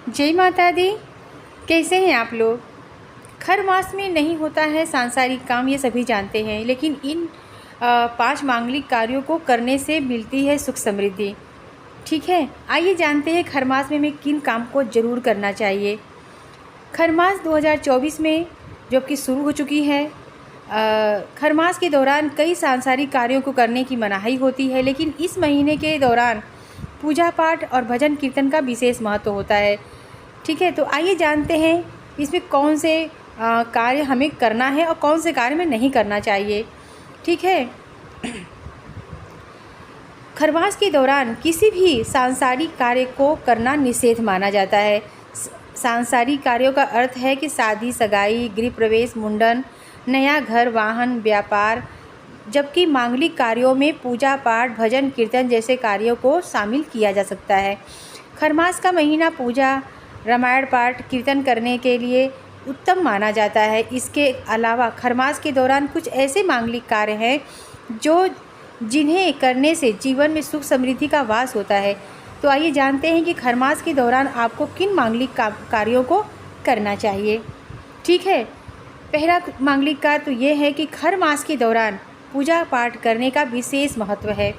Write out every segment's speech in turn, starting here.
जय माता दी। कैसे हैं आप लोग। खर मास में नहीं होता है सांसारिक काम, ये सभी जानते हैं, लेकिन इन 5 मांगलिक कार्यों को करने से मिलती है सुख समृद्धि। ठीक है, आइए जानते हैं खर मास में किन काम को ज़रूर करना चाहिए। खर मास 2024 में जो कि शुरू हो चुकी है, खर मास के दौरान कई सांसारिक कार्यों को करने की मनाही होती है, लेकिन इस महीने के दौरान पूजा पाठ और भजन कीर्तन का विशेष महत्व होता है। ठीक है, तो आइए जानते हैं इसमें कौन से कार्य हमें करना है और कौन से कार्य में नहीं करना चाहिए। ठीक है, खरमास के दौरान किसी भी सांसारिक कार्य को करना निषेध माना जाता है। सांसारिक कार्यों का अर्थ है कि शादी, सगाई, गृह प्रवेश, मुंडन, नया घर, वाहन, व्यापार, जबकि मांगलिक कार्यों में पूजा पाठ, भजन कीर्तन जैसे कार्यों को शामिल किया जा सकता है। खरमास का महीना पूजा, रामायण पाठ, कीर्तन करने के लिए उत्तम माना जाता है। इसके अलावा खरमास के दौरान कुछ ऐसे मांगलिक कार्य हैं जिन्हें करने से जीवन में सुख समृद्धि का वास होता है। तो आइए जानते हैं कि खरमास के दौरान आपको किन मांगलिक कार्यों को करना चाहिए। ठीक है, पहला मांगलिक कार्य तो ये है कि खर मास के दौरान पूजा पाठ करने का विशेष महत्व है।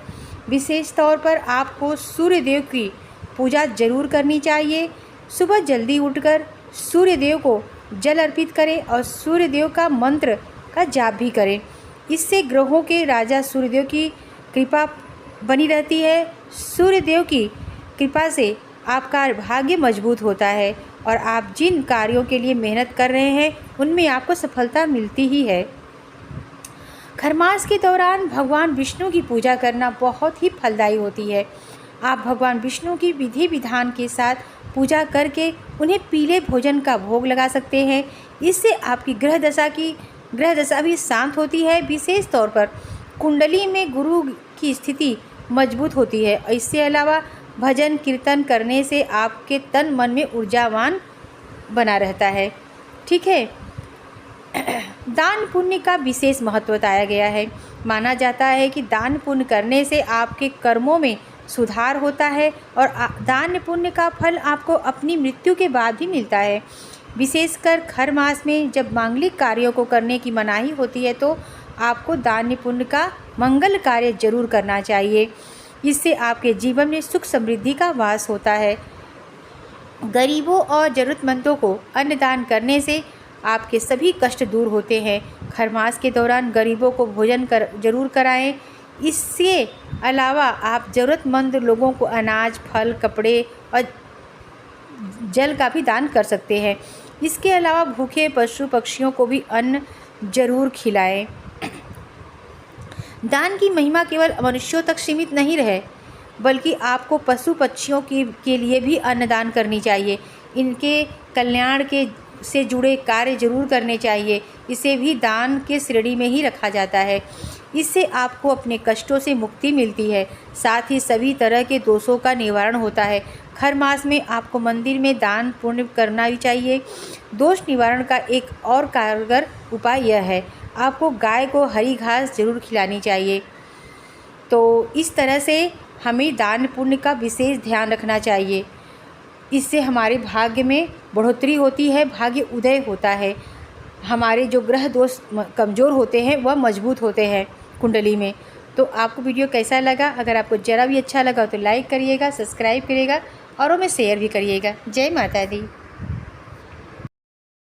विशेष तौर पर आपको सूर्य देव की पूजा जरूर करनी चाहिए। सुबह जल्दी उठकर सूर्य देव को जल अर्पित करें और सूर्य देव का मंत्र का जाप भी करें। इससे ग्रहों के राजा सूर्य देव की कृपा बनी रहती है। सूर्य देव की कृपा से आपका भाग्य मजबूत होता है और आप जिन कार्यों के लिए मेहनत कर रहे हैं उनमें आपको सफलता मिलती ही है। खरमास के दौरान भगवान विष्णु की पूजा करना बहुत ही फलदायी होती है। आप भगवान विष्णु की विधि विधान के साथ पूजा करके उन्हें पीले भोजन का भोग लगा सकते हैं। इससे आपकी ग्रह दशा भी शांत होती है। विशेष तौर पर कुंडली में गुरु की स्थिति मजबूत होती है। इसके अलावा भजन कीर्तन करने से आपके तन मन में ऊर्जावान बना रहता है। ठीक है, दान पुण्य का विशेष महत्व बताया गया है। माना जाता है कि दान पुण्य करने से आपके कर्मों में सुधार होता है और दान पुण्य का फल आपको अपनी मृत्यु के बाद भी मिलता है। विशेषकर खर मास में जब मांगलिक कार्यों को करने की मनाही होती है तो आपको दान पुण्य का मंगल कार्य जरूर करना चाहिए। इससे आपके जीवन में सुख समृद्धि का वास होता है। गरीबों और ज़रूरतमंदों को अन्नदान करने से आपके सभी कष्ट दूर होते हैं। खर मास के दौरान गरीबों को भोजन जरूर कराएं। इसके अलावा आप ज़रूरतमंद लोगों को अनाज, फल, कपड़े और जल का भी दान कर सकते हैं। इसके अलावा भूखे पशु पक्षियों को भी अन्न जरूर खिलाएं। दान की महिमा केवल मनुष्यों तक सीमित नहीं रहे, बल्कि आपको पशु पक्षियों के लिए भी अन्नदान करनी चाहिए। इनके कल्याण से जुड़े कार्य जरूर करने चाहिए। इसे भी दान के श्रेणी में ही रखा जाता है। इससे आपको अपने कष्टों से मुक्ति मिलती है, साथ ही सभी तरह के दोषों का निवारण होता है। खर मास में आपको मंदिर में दान पुण्य करना भी चाहिए। दोष निवारण का एक और कारगर उपाय यह है, आपको गाय को हरी घास जरूर खिलानी चाहिए। तो इस तरह से हमें दान पुण्य का विशेष ध्यान रखना चाहिए। इससे हमारे भाग्य में बढ़ोतरी होती है, भाग्य उदय होता है। हमारे जो ग्रह दोष कमज़ोर होते हैं वह मजबूत होते हैं कुंडली में। तो आपको वीडियो कैसा लगा? अगर आपको ज़रा भी अच्छा लगा तो लाइक करिएगा, सब्सक्राइब करिएगा, औरों में शेयर भी करिएगा। जय माता दी।